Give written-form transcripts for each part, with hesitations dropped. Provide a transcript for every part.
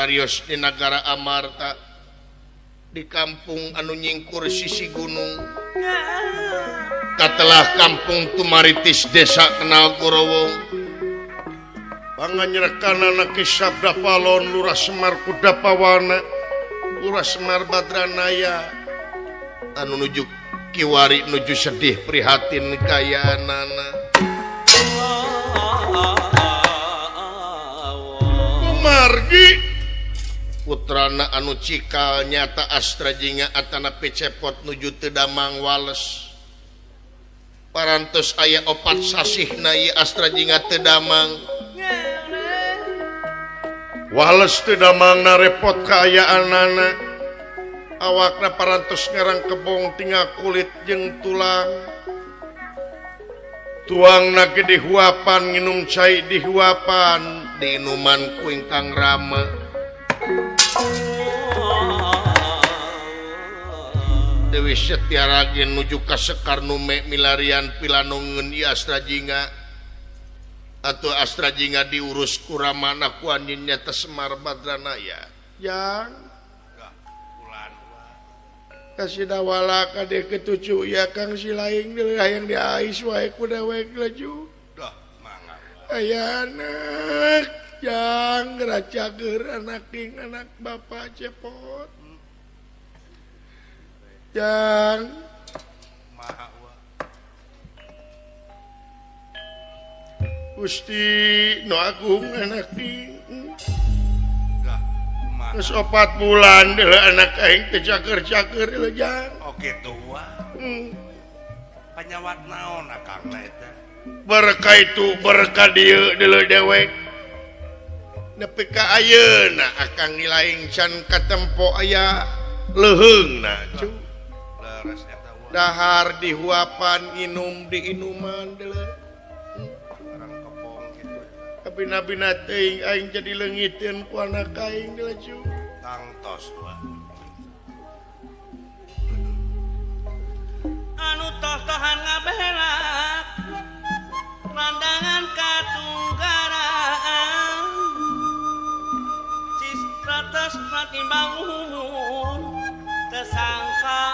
Carios di negara Amarta di kampung anu nyingkur sisi gunung katelah kampung Tumaritis desa kenal Kurowong panganyrekana kisah Dapalon Lurah Semar Kudapawana Lurah Semar Badranaya anu nuju kiwari nuju sedih prihatin kayaanana Kumargi putrana anu cikal nyata Astra Jinga atana pecepot nuju teu damang wales parantos aya opat sasihna ieu Astra Jinga teu damang wales teu damangna repot kaayaanana awakna parantos ngarang kebong tinggal kulit jeung tulang tuangna ge dihuapan nginum cai dihuapan diinuman ku ingkang rama Dewi Setiarage nuju ka Sekar Nume milarian pilanongeun ieu Astra Jinga atau Astra Jinga diurus ku ramana ku anjeunnya teh Semar Badranaya yang kasih dawala ka dieu ketucu ya Kang Silaing deuleu hayang diais wae ku dewek laju dah mangga aya anak yang ngeracager anak bapak cepot yang maha Gusti nu agung anak geus 4 bulan deuleu anak aing teh cager-cager deuleu jang oke tua panyawat naon akangna eta berkah itu berkah dieu deuleu dewek nepi ka ayeuna akang nilaing can katempo aya leuheungna cu leres eta dahar dihuapan inum diinuman deuleu barang kepong kitu kabina-bina teuing aing jadi leungiteun ku anak aing deuleu cu tangtos tua anu toh-tohan ngabelak pandangan katunggaraan cistrates matimbang tersangka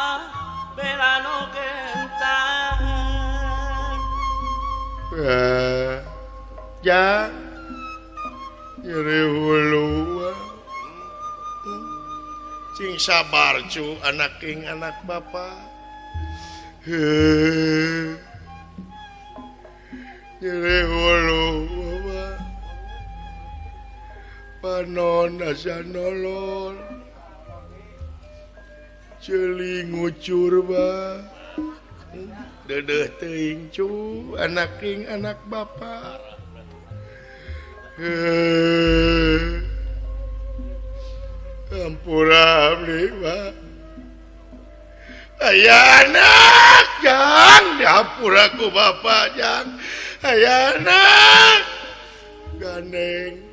belano gentang ja nyeri hulu cing sabar cu anak king anak bapak nyeri hulu bapak panon asa nolol celing ngucur ba dedeh teuing cu anak king anak bapak ampura abdi ba aya anak jang dihampura ku bapak jang aya anak gandeng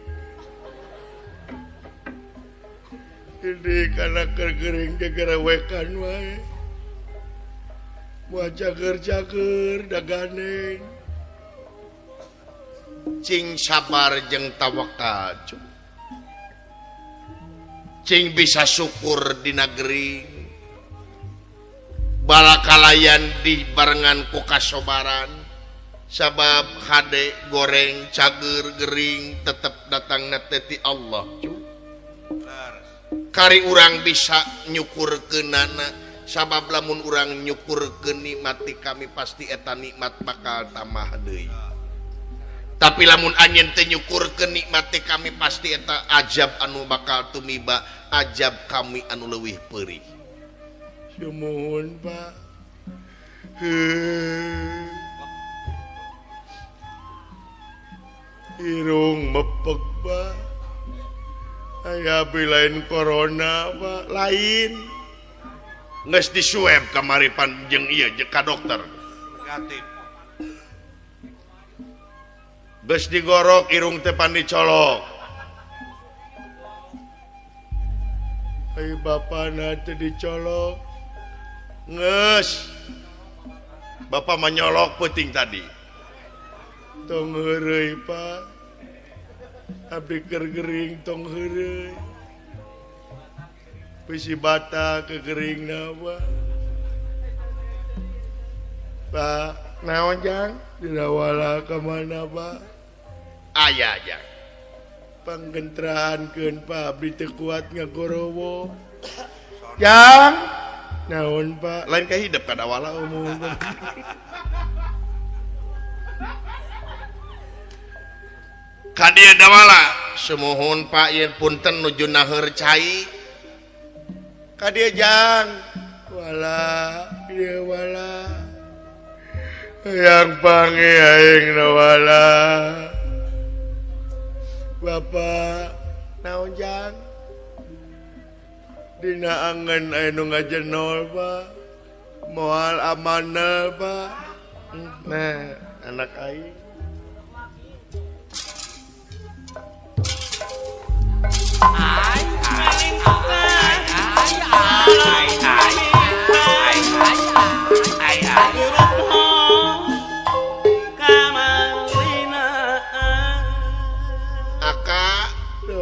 ini karena kergering gegerewekan wae buat cager-cager daganeng cing sabar jeung tawakal cing bisa syukur di negeri balakalayan di barengan ku kasobaran sabab hade goreng cager gering tetep datangna teh ti Allah kari urang bisa nyukurkeunana sabab lamun urang nyukurkeun nikmati kami pasti eta nikmat bakal tambah deui tapi lamun anjeun teu nyukurkeun nikmati kami pasti eta ajab anu bakal tumiba ajab kami anu leuwih peurih sumuhun Pak irung mepek Pak aya lain corona Pak lain geus disuep kamari jeung ieu ka dokter negatif geus digorok irung teh pan dicolok ai bapana teh dicolok geus bapak menyolok peuting tadi tong heureuy Pak abdi keur gering tong heureuy bisi bata kegering nama Pak naon jang dinawala kemana Pak ayah jang panggentraan keun Pak abdi teu kuat ngagorowo jang naon Pak lain kahidep kada wala umum kadia dawala semohon Pak yen punten nuju naher cai kadia jang wala dia wala yang pangi aing nawala Bapak naon jang dina angen anu ngajenol Pak moal amanah Pak nah anak aing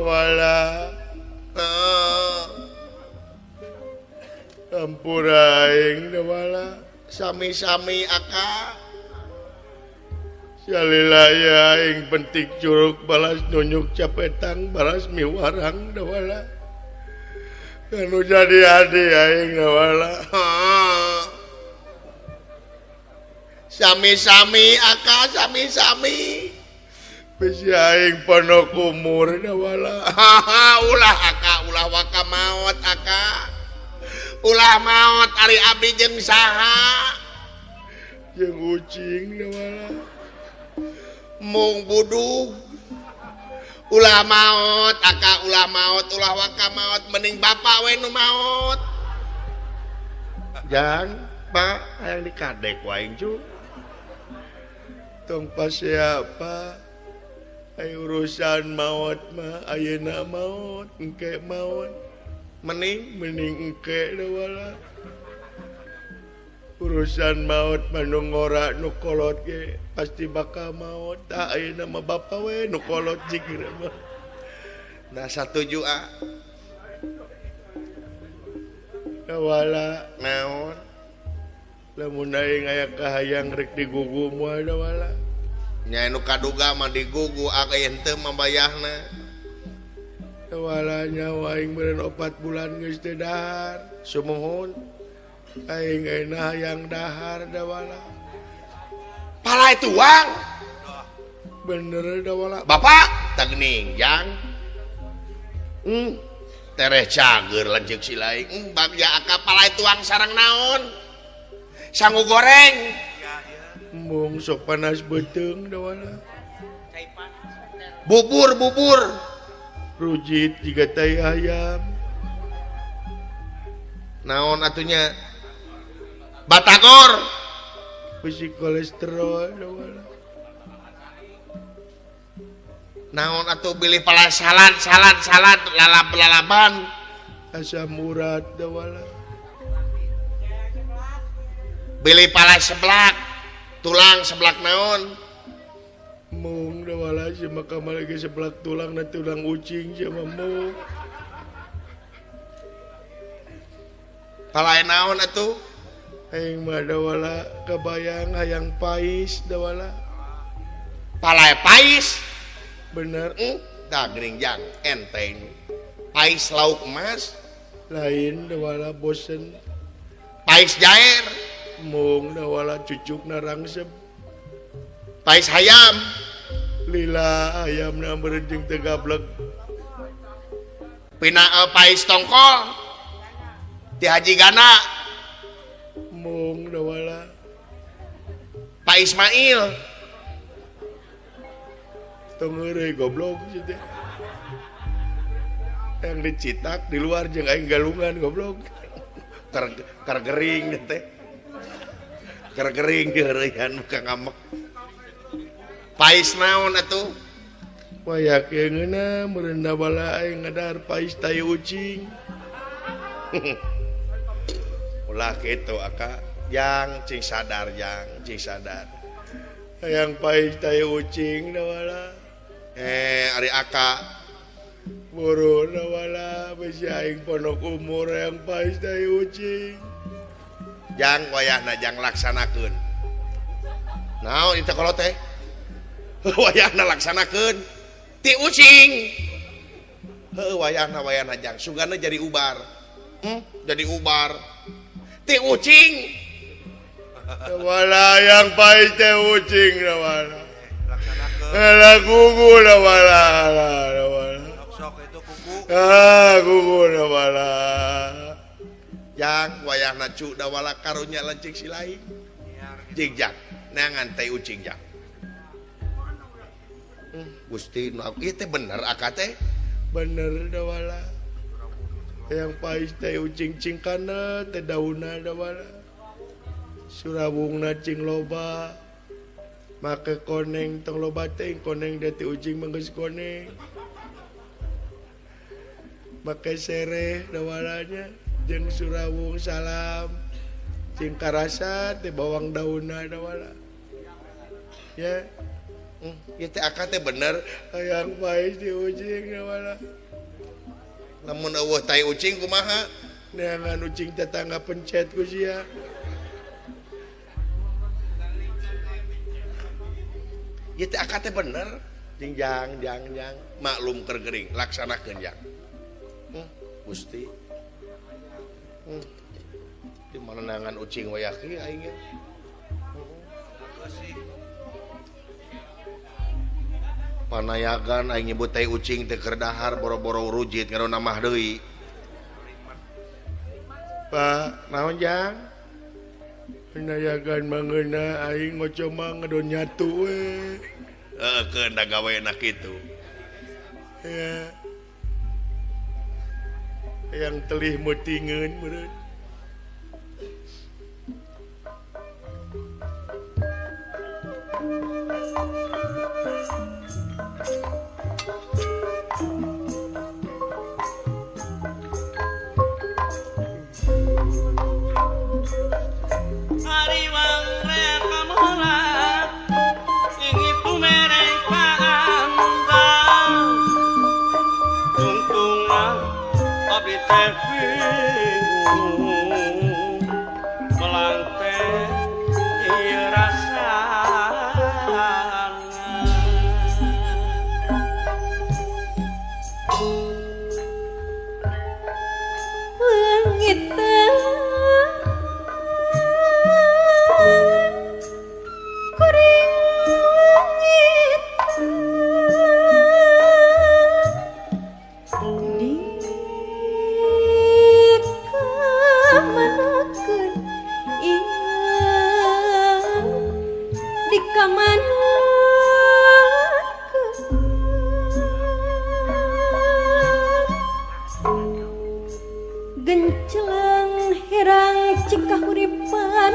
wala ampura aing wala sami-sami aka salilaya aing penting curug balas nunyuk capetang balas miwarang wala kanu jadi adi aing wala sami-sami aka sami-sami bisi aing ponok umur wala ulah aka ulah waka maot aka ulah maot ari abdi jeung saha jeung ucing wala mung budug ulah maot aka ulah maot ulah waka maot mending bapak we nu maot jang Pak hayang dikadek wae cu tong pas siapa ayo urusan maut mah ayeuna maut engke maut mending engke wala urusan maut mah nu ngora nu kolot ge pasti bakal maut da ayeuna mah bapa we nu kolot jigir mah nah satuju wala naon lamun aing aya kahayang rek digugu moal wala nya nu kaduga mah digugu aya henteu mambayahna wala nyawa aing meureun 4 bulan geus teu dahar sumuhun aing ayeuna hayang dahar da wala palai tuang bener da wala bapak tagning jang tereh cager lanceuk si laing bagja aka palai tuang sareng naon sangu goreng mung sok panas beteung da wala bubur rujit juga tai ayam naon atunya batagor bisi kolesterol da wala naon atuh bilih pala salad lalaban asam urat da wala bilih pala seblak tulang seblak naon mung da wala si makamal lagi seblak tulang na tulang ucing sama mung palai naon atuh aing mah da wala kabayang hayang pais da wala palai pais bener da gering jang enteng pais lauk emas lain da wala bosen pais jair mung da wala cucuk narangsep pais hayam lila ayam na meureun jeung teu gablek pina pais tongkol ti Haji Gana mung da wala Pak Ismail tong heureuy goblok teh yang dicitak di luar jeung aing galungan goblok kar gering teh kergering geureuyan muka ngamek pais naon atuh wayak yeungeuna meureun da bala aing ngadahar pais tai ucing ulah kitu aka jang cing sadar hayang pais tai ucing da bala ari aka Boro wala masih aing ponok umur yang pais dari ucing. Jang wayahna jang laksanakeun. Naon itu kalau teh? Wayahna laksanakeun ti ucing. Heuh wayahna jang sugana jadi ubar. Jadi ubar. Ti ucing. Wala yang pais teh ucing wala. Laksanakeun. Lah gugu wala. Sok itu kuku. Gugu wala. Yang wayahna cu da wala karunya lencik si lain. Jingjang nangan teh ucing jang. Gusti nu ieu teh bener akad teh. Bener da wala. Yang pais teh ucing cingkana teh daunna da wala. Surabungna cing loba. Make koneng tong loba teh koneng da teh ucing manggeus koneng. Make sereh da walanya jeung surabung salam. Cing karasa teh bawang daunna da wala. Ya. Ieu teh akad teh bener hayang pais di ucing da wala. Lamun eueuh tai ucing kumaha? Neangan ucing tetangga pencet ku sia. Ieu teh akad teh bener. Jingjang jang maklum keur geuring laksanakeun jang. Gusti. Di mana nangan ucing wayah kieu aing ge. Panayagan aing nyebut teh ucing teh keur dahar boro-boro rujit ngaranna mah deui. Pak, naon jang? Panayagan mangeuna aing ngoco mah ngadon nyatu we. Keun da gaweana kitu. Ya. Yang telih meutingeun meureun. Gencelang herang cikah uripan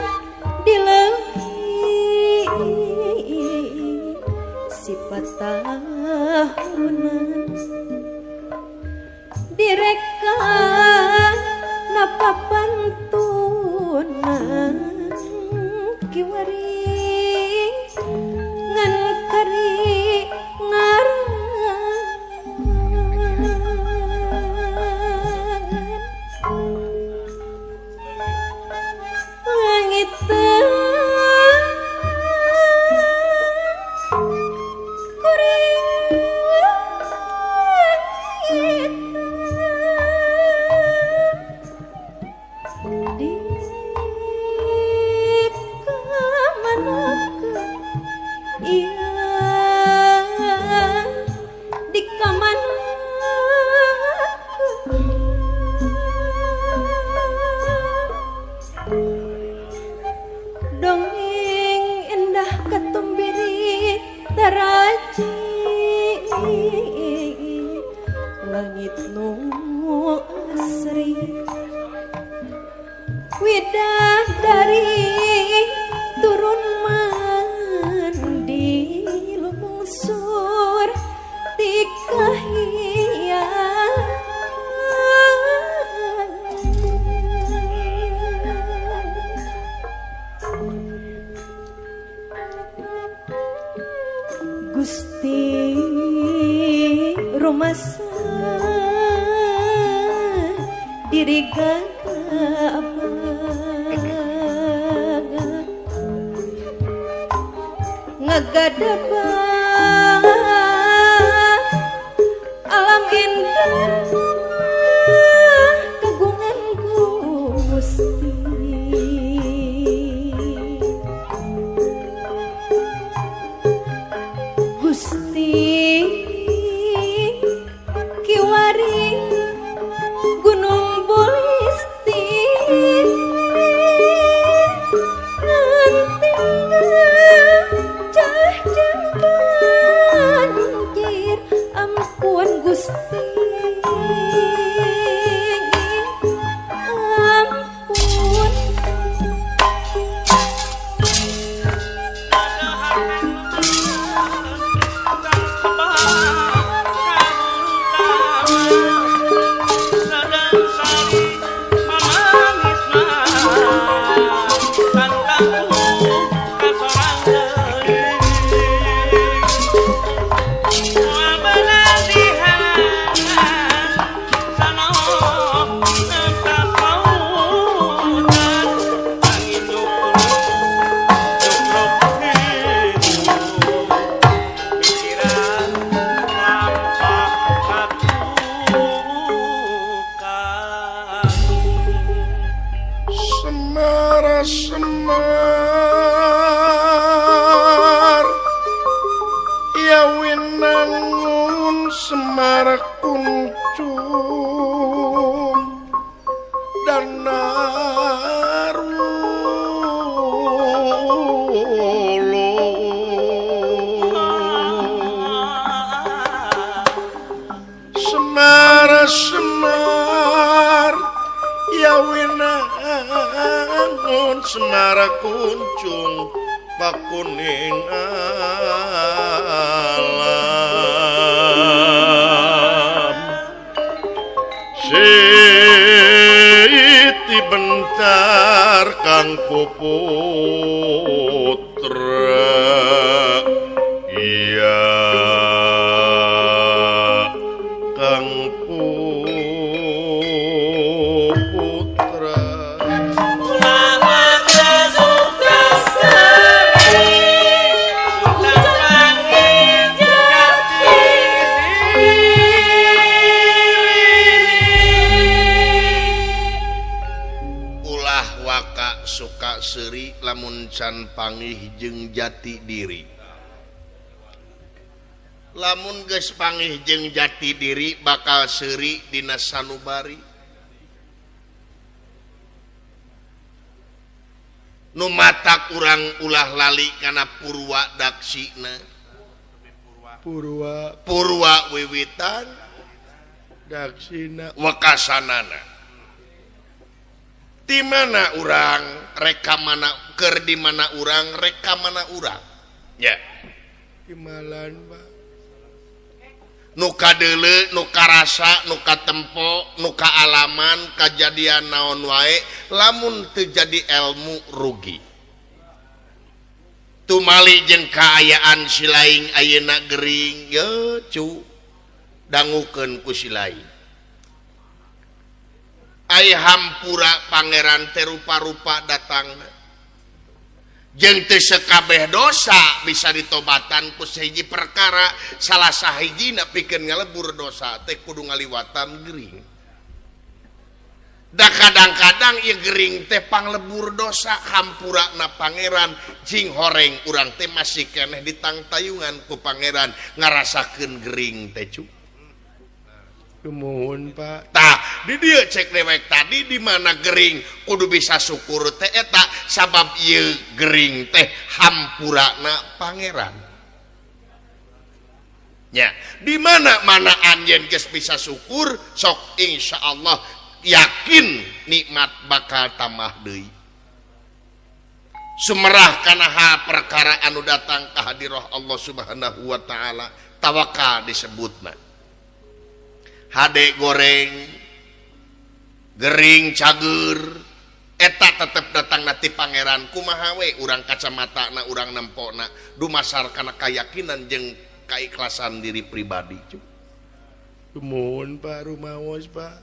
dileui sifat tahunan direka napa pantunan kiwari ngan kari ngarang langit kuring di kamanakeun iya di kamanakeun dongeng endah katumbiri taraji langit nu asri widadari turun mandi lungsur ti kahiyang Gusti rumasa diri gagah ngegadabah alam indah kagungan Gusti Gusti kiwari Gunung Bulisti banjir ampun Gusti ampun Semar ya winangun semar kuncung dan narulo semar ya winangun semara kuncung pakuning alam Siti bentar kang puputra iya kang puputra suka seri lamun can pangih jeung jati diri lamun geus pangih jeung jati diri bakal seri dina sanubari nu matak urang ulah lali kana purwa daksina purwa wiwitan daksina wakasanana di mana urang reka mana keur di mana urang reka mana urang ya imalan Pak nu kadeuleu nu karasa nu katempo nu kaalaman kajadian naon wae lamun teu jadi ilmu rugi tumali jeung kaayaan si laing ayeuna gering ye cu dangukeun ku si laing ai hampura pangeran teh rupa-rupa datangna jeung teu sakabeh dosa bisa ditobatan ku sahiji perkara salah sahijina pikeun ngalebur dosa teh kudu ngaliwatan gering da kadang-kadang ieu gering teh panglebur dosa hampurana pangeran jing horeng urang teh masih keneh ditangtayungan ku pangeran ngarasakeun gering teh cu Kemohon Pak. Tah, di dieu cek dewek tadi di mana gering kudu bisa syukur teh eta sabab ieu gering teh hampurana pangeran. Ya, di mana anjeun geus bisa syukur sok insyaallah yakin nikmat bakal tambah deui. Sumerah kana hal perkara anu datang ka hadirah Allah Subhanahu wa taala tawakal disebutna. Hade goreng gering cager eta tetep datang nanti pangeran kumaha we urang kacamata na urang nempona dumasar kana keyakinan jeung kaikhlasan diri pribadi. Mohon Pak rumaos Pak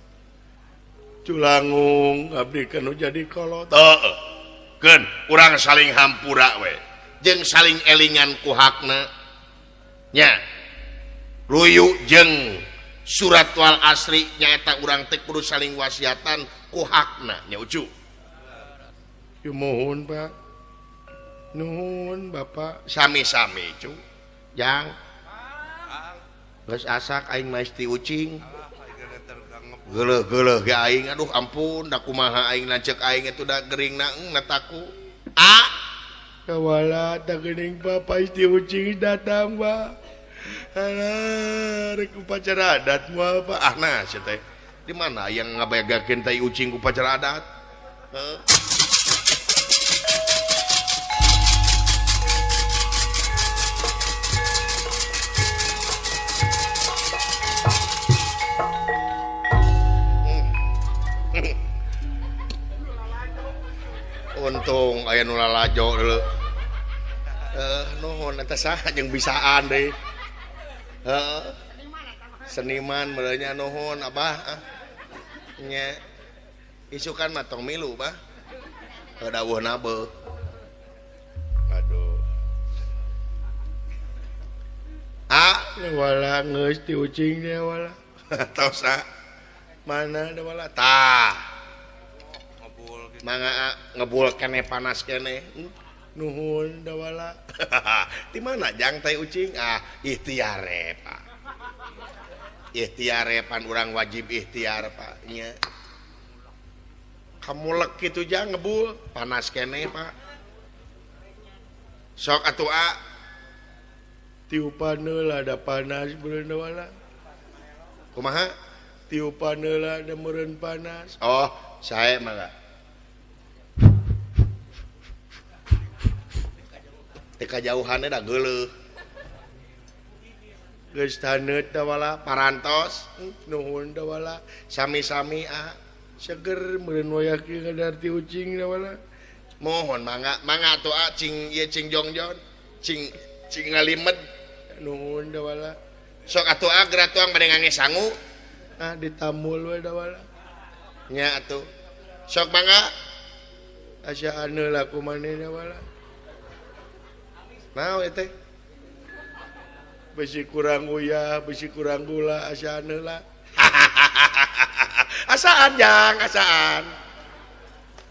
Culangung abdi kanu jadi kolot. Teu. Keun urang saling hampura we. Jeung saling elingan ku hakna. Nya. Luyu jeung surat wal asri nyaeta urang teh kudu saling wasiatan ku hakna nya ucu. Ya mohon Pak. Nuhun Bapak. Sami-sami cu. Jang. Geus asak aing mesti ucing. Geuleuh ge aing aduh ampun da kumaha aing lanceuk aing itu da geuringna nataku. Kawala tak geuning Pak pasti ucing datang Pak. Alah rek upacara adat moal Pak. Nah sia teh. Di mana yang ngabayagakeun tai ucing ku upacara adat? Heuh. Untung aya nu lalajo deuleu. Nuhun eta saha jeung bisaan deui. Seniman merenya nuhun Abah. Nya. Isukan mah tong milu, Bah. Dawuhna beuh. Aduh. Wala geus ti ucing teh wala. Tos Mana da wala? Tah. Ngebul gitu. Mangga ngebul kene panas kene. Nuhun da wala. Di mana jang teh ucing? Ikhtiare, Pak. Ikhtiare pan urang wajib ikhtiar, Pak. Nya. Kamulek kitu jang ngebul, panas kene, Pak. Sok atuh Tiupaneula ada panas beureun da wala. kumaha? Tiupaneula ada meureun panas. Oh, saya mangga. Teu kajauhanna da geuleuh. Geus taneut da wala. Parantos, Nuhun da wala. sami-sami Seger meureun wayaki ngadarti ucing da wala. mohon mangga atuh cing ieu cing jongjon, cing ngalimed. Nuhun da wala. Sok atuh geura tuang bade ngange sangu. Ditamul we da wala. Nya atuh. Sok mangga. Asa aneula kumaneh da wala. Naon ieu teh? Besi kurang uyah, besi kurang gula, asa aneula. Asaan jang, asaan.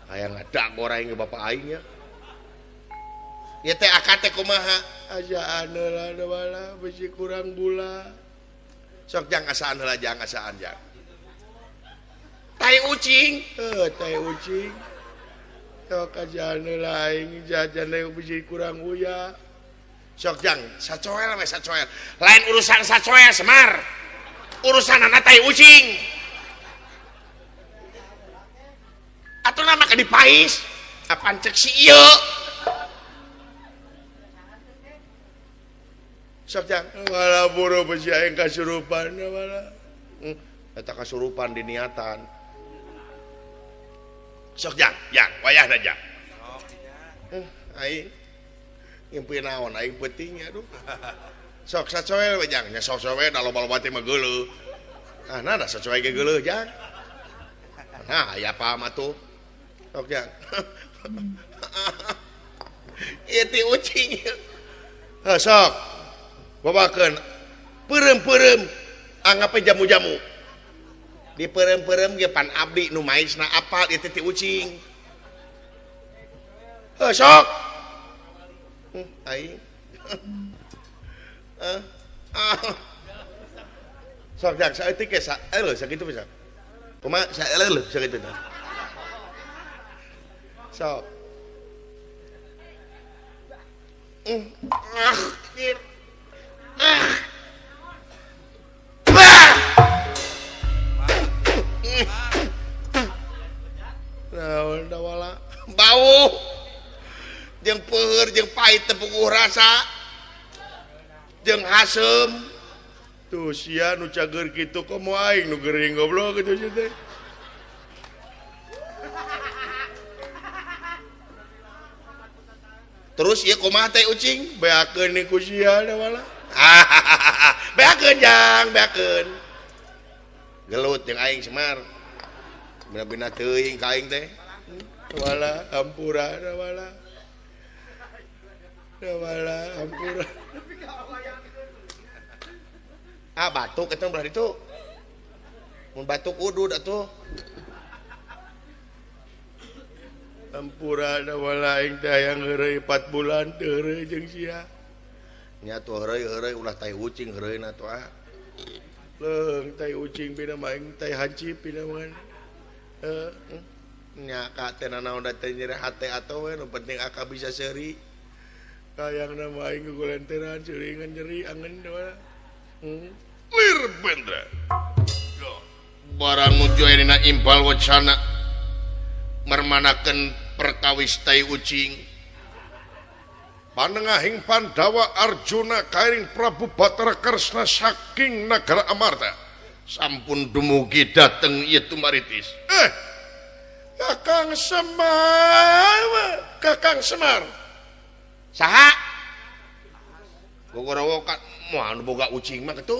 Aya ngadag goreng ge bapak aing nya. Ieu teh akad teh kumaha? Asa aneula da wala, besi kurang gula. Sok jang asaan heula jang, asaan jang. Tai ucing. Tai ucing. Sok asa aneula aing jajan deui besi kurang uyah. Sok jang, sacoel we sacoel. Lain urusan sacoel Semar. Urusan anak tai ucing. Atuh nama ka dipais. Apaan cek si ieu? Sok jang. Wala buru besi aing kasurupan da wala. Eta kasurupan di niatan. Sok jang, wayahna jang. Aing ngimpi naon aing peuting aduh. Sok sacoel we jang, nya sok we da loba-loba teh mah geuleuh. Nada sacoel ge geuleuh jang. Nah, aya paham atuh. Sok jang. Ieu ti ucing. Sok. Babakeun peureum-peureum anggape jamu-jamu. Di peureum-peureum ge pan abdi nu maisna apal ieu ti ucing. Sok. Aing. Sok jang saeutik ge sakitu bisa. Kumaha saeuleuleuh sakitu teh. Sok. Naon da wala. Bau jeung peueur jeung pahit teu puguh rasa jeung hasem. Tuh sia nu cager kitu komo aing nu geuring goblok kitu sia teh. Terus ieu kumaha teh ucing? Beakeun ni ku sia da wala. Beakeun jang, beakeun. Gelut jeung aing Semar. Bina-bina teuing ka aing teh. Wala ampura wala. Wala ampura. Ah batuk eta belah ditu. Mun batuk udud atuh. Ampura wala aing teh hayang heureuy 4 bulan teu heureuy jeung sia. Nya tuh heureuy ulah tai ucing heureuy tuh ah. Leung tai ucing pina mah aing tai hancip pina mah. Nya ka teh nanaon da teh nyeri hate atuh we nu penting aka bisa seuri. Kayang nama aing gulenteran seuringan nyeri angen wala. Lir bendra. Barang nuju dina impal wacana mermanakeun perkawis tai ucing. Panengahing Pandawa Arjuna kairing Prabu Batara Kresna saking nagara Amarta sampun dumugi dateng ieu tumaritis. Kakang Semar. Saha? Gogorowokan moal boga ucing mah kitu.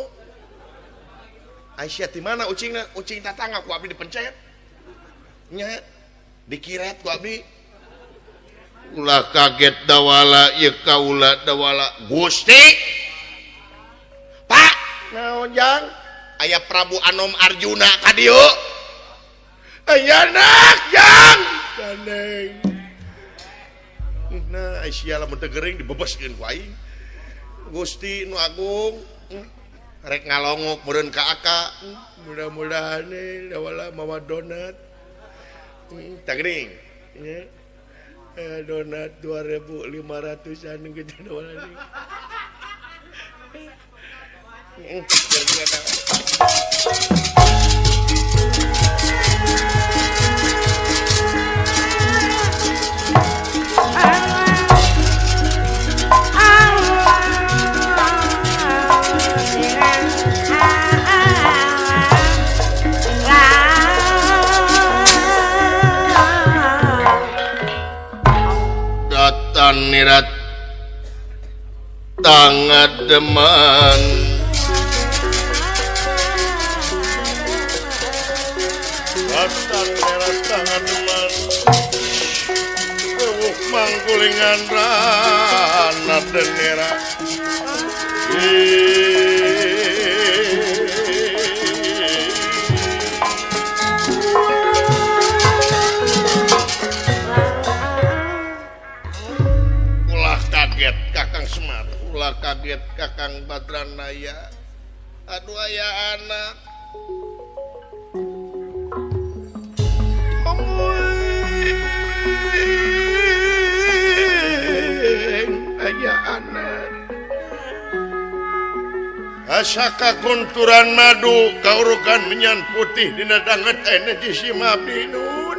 Aisyah di mana ucingna? Ucing tatangga ku abdi dipencet. Nya dikiret ku abdi. Ulah kaget dawala ieu kaula dawala Gusti. Pak, naon jang? Aya Prabu Anom Arjuna ka dieu. Aya nak jang. Gandeng. Nah, Aisyah lamun teu geuring dibebeskeun ku aing. Gusti nu agung, rek ngalongok meureun ka aka. Mudah-mudahan dawala mawa donat. Tak geuning. Ya. Donat 2.500-an gitu dawala nih. Nirat tangan deman Datang nirat tangan deman mangkulingan rana denera Kakang Semar, ulah kaget Kakang Badranaya. Aduh aya anak. Aya anak. Asa kakunturan madu kaurukan menyan putih dina danget ene jisi nun.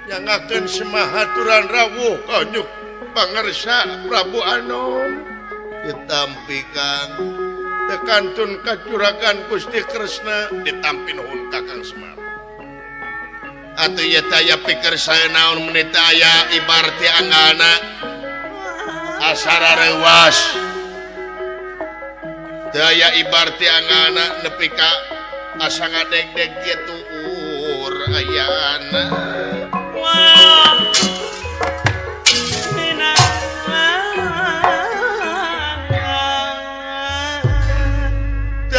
Nyangakeun semahaturan rawuh kanyuk pangarsa Prabu Anom Ditampi Kang tekantun kacuragan Gusti Kresna ditampi nuhun Kakang Semar. Atuh ieu taya pikir sae naon menit aya ibarti anggana asara rewas. Daya ibarti anggana nepi ka asa ngadeg-deg ieu tuur ayana.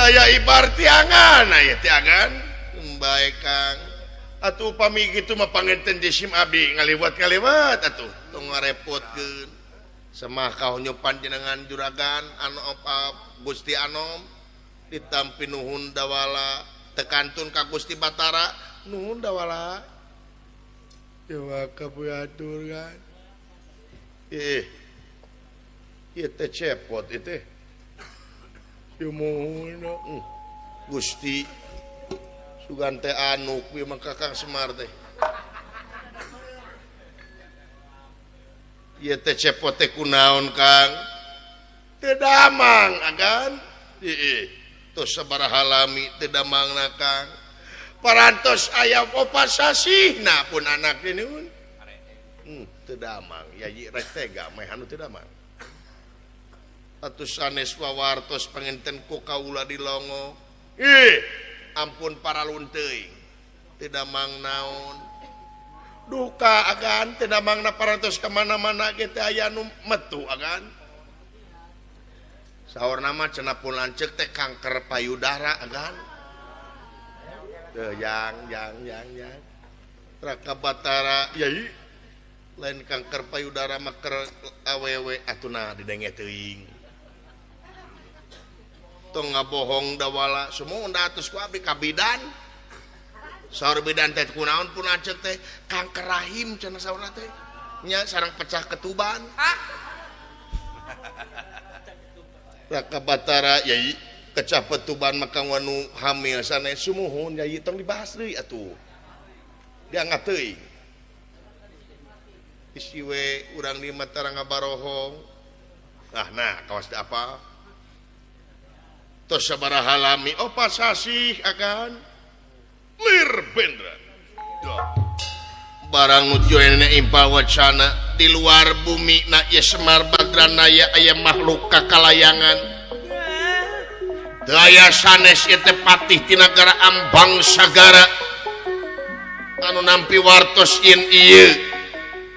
daya ibarti angana ya tiagan Baik Kang. atuh upami kitu mah panginten jisim abdi ngaliwat-ngaliwat atuh Tong ngarepotkeun. Semah kaonyo panjenengan juragan anu Gusti Anom ditampi nuhun dawala tekantun ka Gusti Batara nuhun dawala dewa kapuyatur kan ieu teh cepot ieu teh Yumohon Gusti sugan teh anu kuwi mah Kakang Semar teh. Ieu teh cepot teh kunaon Kang? teu damang agan Tos sabaraha lami teu damangna Kang. parantos aya opasasihna pun anak ini Teu damang yayi rek tega meh anu teu damang. Atuh sanes wawartos panginten ku kaula di longo. Ampun paralun teuing. tidak mang naon duka agan tidak mangna parantos kemana-mana kita aya nu metu agan saur nama cenah pun lanceuk teh kanker payudara agan teu yang Raka Batara yai lain kanker payudara mah keur awewe atuna didenge teuing tong ngabohong dawala semua unda atus ku abi kabidan saur bidan teh kunaon pun lanceuk teh kanker rahim cenah saurna teh nya sareng pecah ketuban Raka Batara yai kecah petuban maka wanu hamil sanes sumuhun yai tong dibahas deui atuh diangkat teuing isiwe urang di mata ngabarohong nah kawas apa tos sabaraha lami opa sasih akan lir bendra barang nujuene impal wacana di luar bumi na ya Semar Badranaya aya makhluk kakalayangan daya sanes ieu teh patih ti nagara Ambang Sagara anu nampi wartos yen ieu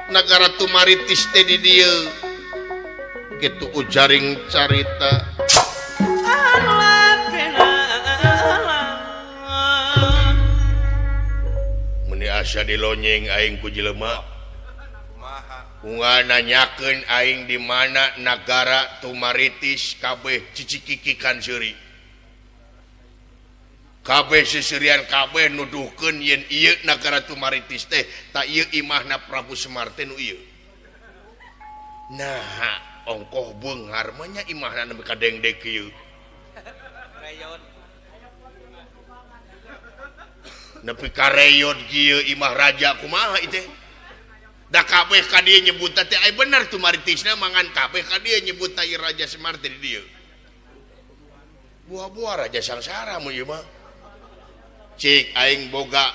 negara Tumaritis teh di dieu kitu ujaring carita meni asa dilonyeng aing ku jelema kumaha nanyakeun aing di mana negara Tumaritis kabeh cicikikikan seuri kabeh sisirian kabeh nuduhkeun yen ieu nagara Tumaritis teh ta ieu imahna Prabu Semar teh nu ieu nah ongkoh beunghar mah nya imahna nepi ka dengdek ieu nepi ka reyot kieu imah raja kumaha ieu teh da kabeh ka dieu nyebut teh ai bener Tumaritisna mangan kabeh ka dieu nyebut ieu Raja Semar teh di dieu buah-buah raja sangsara mun ieu mah cik aing boga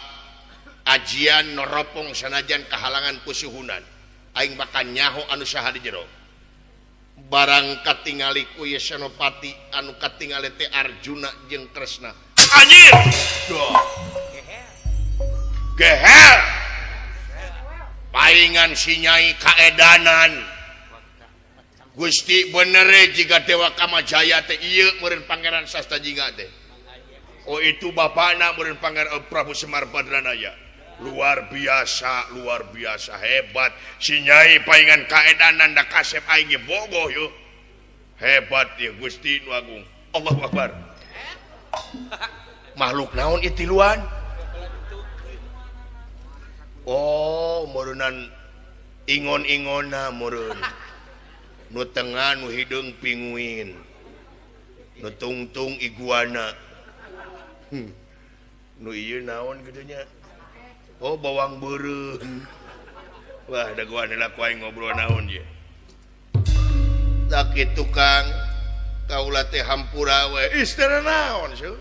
ajian noropong sanajan kahalangan kusuhunan aing bakal nyaho anu saha di jero barang katingali ku ye Senopati anu katingali teh Arjuna jeung Kresna anjir geher paingan si Nyai kaedanan Gusti bener jika Dewa Kamajaya teh ieu meureun Pangeran Sastajingga teh oh itu bapakna meureun Pangeran Prabu Semar Badranaya luar biasa hebat si Nyai paingan kaedanan da kasep aing ge bogoh yo hebat ya Gusti nu Agung Allahu Akbar makhluk naon ieu tiluan oh meureunnan ingon-ingonna meureun nu tengah nu hideung pinguin nu tungtung iguana nu ieu naon gitunya oh bawang beureum wah da gua adalah ku aing ngobrol naon ye da kitu Kang kaula teh hampura we istana naon seuh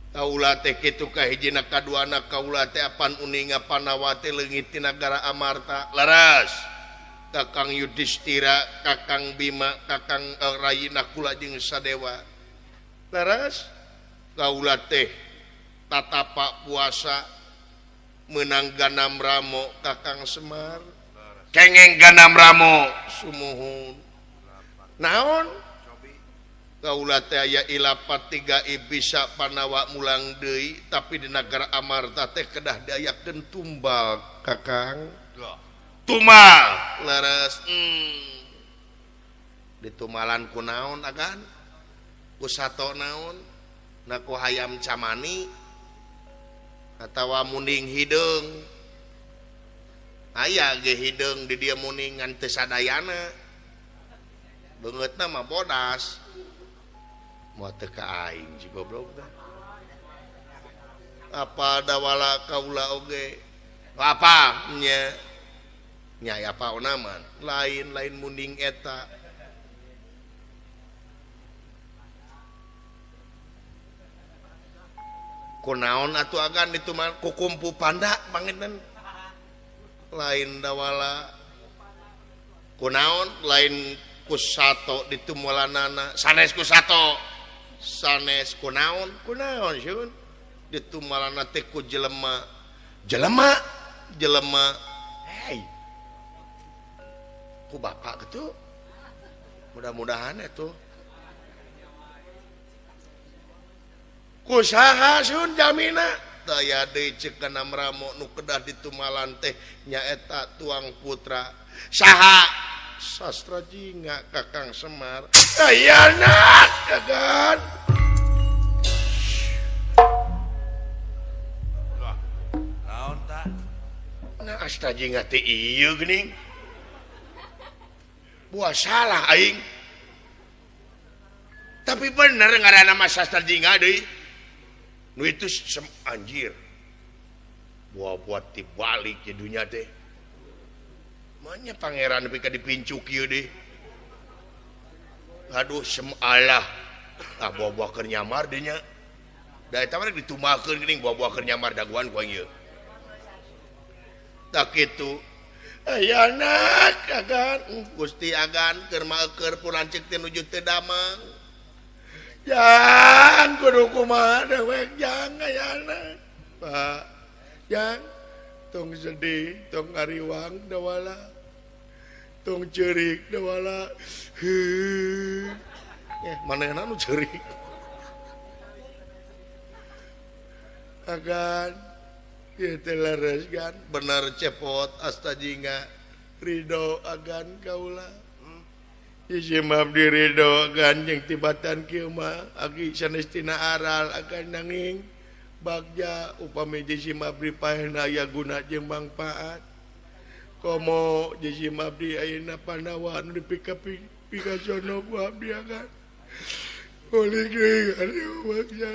kaula teh kitu ka hijina kaduana kaula teh apan uninga Panawati leungit ti nagara Amarta laras Kakang Yudhistira Kakang Bima Kakang Rayina kula jeung Sadewa laras kaula teh tatapa puasa menang Ganam Ramo Kakang Semar kengeng Ganam Ramo sumuhun naon kaula teh aya ilapat 3 bisa Panawa mulang deui tapi di nagara Amarta teh kedah diayakeun tumbal Kakang tumal laras ditumalan ku naon agan ku sato naon na ku hayam camani atawa muning hideung aya ge hideung di dieu muning ngan teu sadayana beungeutna mah bodas moal teu ka aing si goblok teh apa dawala kaula oge apa nya nyai apa onaman lain munding eta kunaon atuh agan itu mah kukumpu panda panginten lain dawala kunaon lain kusato ditumulanana sanes kusato sanes kunaon syun ditumalan teh ku jelema hei ku bapak gitu mudah-mudahan itu ku saha sun jamina daya deui ceuk kana mramo nu kedah ditumalan teh nyaeta tuang putra saha sastra jingga Kakang Semar ayeuna kagan naon tah nah asta jingga teh ieu geuning buah salah aing tapi bener ngaranna mah sastra jingga deui nu itu anjir buat dibalik ke dunia teh manya pangeran nepi ka dipincuk ieu deh aduh Allah buah-buah keur nyamar deui nya da eta mah ditumakeun geuning buah-buah keur nyamar daguan ku ieu tak kitu ayeuna kagan Gusti Agan keur maeukeur punan ceuk teh nuju teu damang jang kudu kumaha dewek jang ayeuna Pak jang tong sedih tong ngariwang dawala tong ceurik dawala manehna nu ceurik Agan ieu teh leres gan bener cepot asta jingga ridho Agan kaula isi mabdi ridho Agan jeung tibatan kieu mah agi sanestina aral akan nanging bagja upami jisi mabdi paehna aya guna jeung mangpaat komo jisi mabdi ayeuna panawa anu dipika-pika ku abdi Agan ulik deui arieu bagja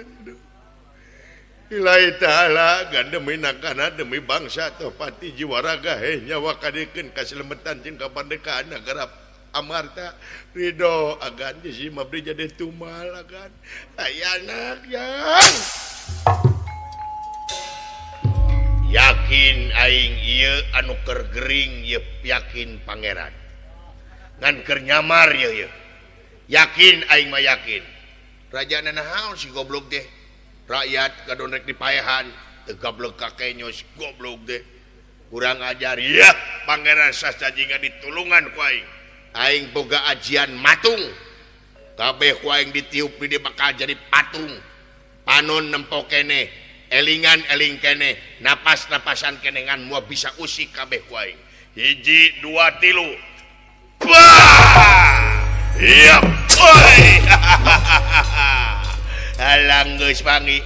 Ilahi ta'ala gan demi nakana demi bangsa tepati jiwa raga nyawa kadikeun kaselemetan jeung kapandekaan nagara amarta ridho Agan jisi mabdi jadi tumal Agan ayeuna yang yakin aing ieu anu keur gering ieu yakin pangeran ngan keur nyamar ieu yakin aing mah yakin rajana naon si goblok deh rakyat kadon rek dipaehan teu goblok kakenyos goblok deh kurang ajar ya pangeran sastra jingga ditulungan ku aing boga ajian matung kabeh ku aing ditiup di bakal jadi patung panon nempo kene elingan eling kene napas-napasan kene ngan mua bisa usik kabeh ku aing 1 2 3 iya oi alang geus pangi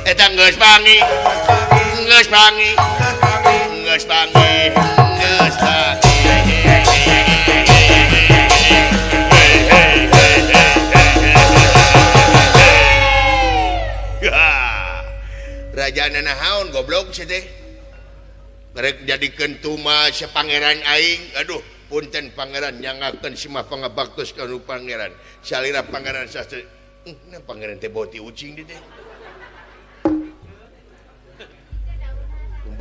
eta geus pangi geus pangi geus pangi geus pangi rajana nahaun goblok sia teh rek jadikeun tuma si pangeran aing aduh punten pangeran nyangakeun si mah pangabaktos ka nu pangeran salira pangeran sastra nah pangeran teh boti ucing di teh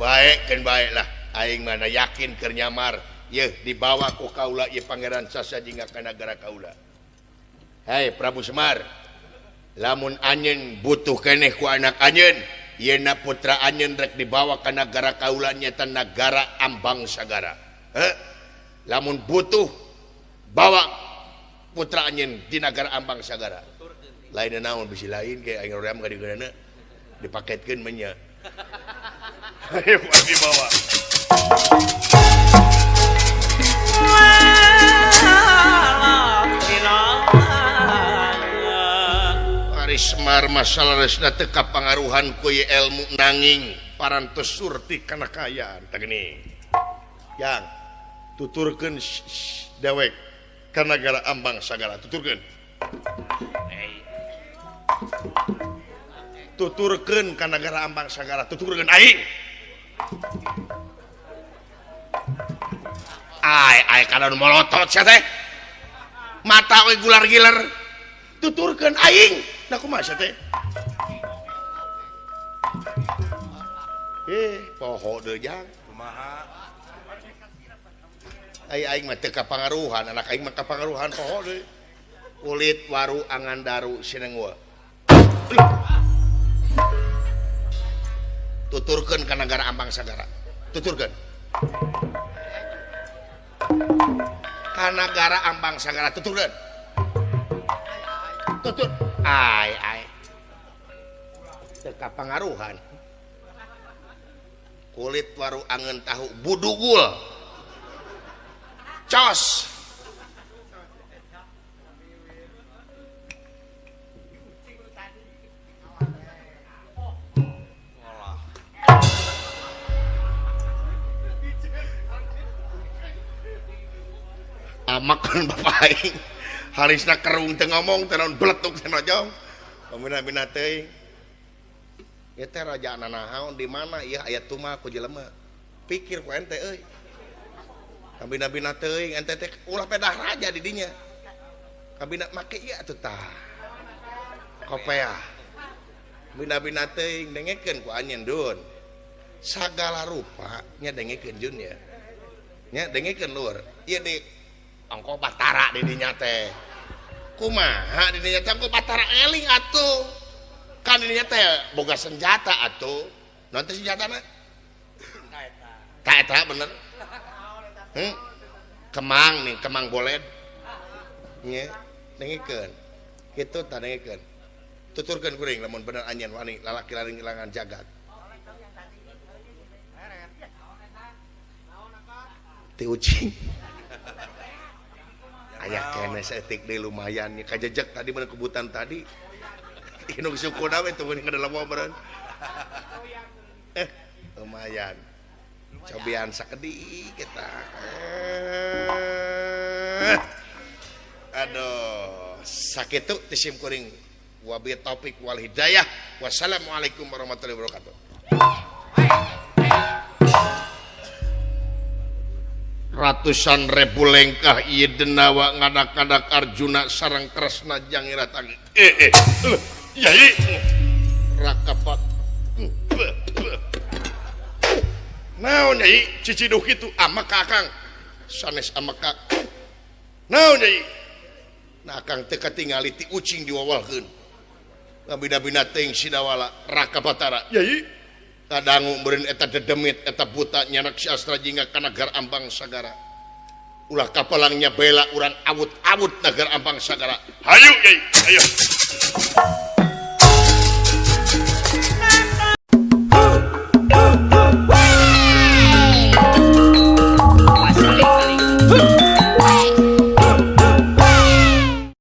baik kan baik lah aing mana yakin keur nyamar yeuh dibawa ku kaula ieu pangeran sastra jingga ka nagara kaula hei Prabu Semar lamun anjeun butuh keneh ku anak anjeun yeuna putra anjeun rek dibawa ka nagara kaula nyaeta nagara Ambang Sagara lamun butuh bawa putra anjeun di nagara Ambang Sagara lain naon bisi lain kayak aing hoream ka digeuna dipaketkeun mah nya ayo dibawa Ari Semar masalah resna teu kapangaruhan ku ilmu nanging parantos surti kana kayaan tah gini yang tuturkeun dewek ka nagara Ambang Sagara tuturkeun tuturkeun ka nagara Ambang Sagara tuturkeun aing ai kana nu molotot sia teh mata we gular-giler tuturkeun aing nah kumaha sia teh poho deui jang kumaha aing mah teu kapangaruhan anak aing mah kapangaruhan poho deui kulit waru angan daru sinengwa tuturkeun ka negara Ambang Sagara. Tuturkeun. Ka negara Ambang Sagara tuturkeun. Tutur. Ai. Teu kapangaruhan. Kulit waru angeun tahu budugul. Cos. Makan bapak aing harisna kerung teu ngomong teu naon bletuk teh nojong pamina-mina teuing ieu teh rajana naon di mana ieu aya tuma ku jelema pikir ku ente euy kabina-bina teuing ente teh ulah pedah raja di dinya kabina make ieu atuh tah kopeah bina-bina teuing dengekeun ku anjeun dun sagala rupa nya dengekeun jun ya nya dengekeun lur ieu di ongko batara di dinya teh kumaha di dinya teh ongko batara eling atuh kan di dinya teh boga senjata atuh naon teh senjatana ta eta bener kemang nih kemang boled nya dengikeun kitu tah dengikeun tuturkeun kuring lamun bener anjeun wani lalaki laring ilangan jagat ti ucing aya kene saeutik deui lumayan nya kajejeg tadi bener kebutan tadi inung sukuna we tuh ke dalam mobil lumayan cobian sakedik kita aduh sakitu tisim kuring wabi topik wal hidayah wassalamualaikum warahmatullahi wabarakatuh. Ratusan ribu lengkah ieu denawa ngadak-ngadak Arjuna sareng Kresna jangiratang yai rakapat naon yai ciciduh kitu ama kakang sanes ama kak naon yai nah akang teu katingali ti ucing diwawalkeun ngabina-bina teuing sidawala Rakabatara yai kadangu meureun eta dedemit eta buta nyanak si Astra jingga ka nagara Ambang Sagara ulah kapalangnya bela urang awut-awut nagara Ambang Sagara hayu yai ayo Masih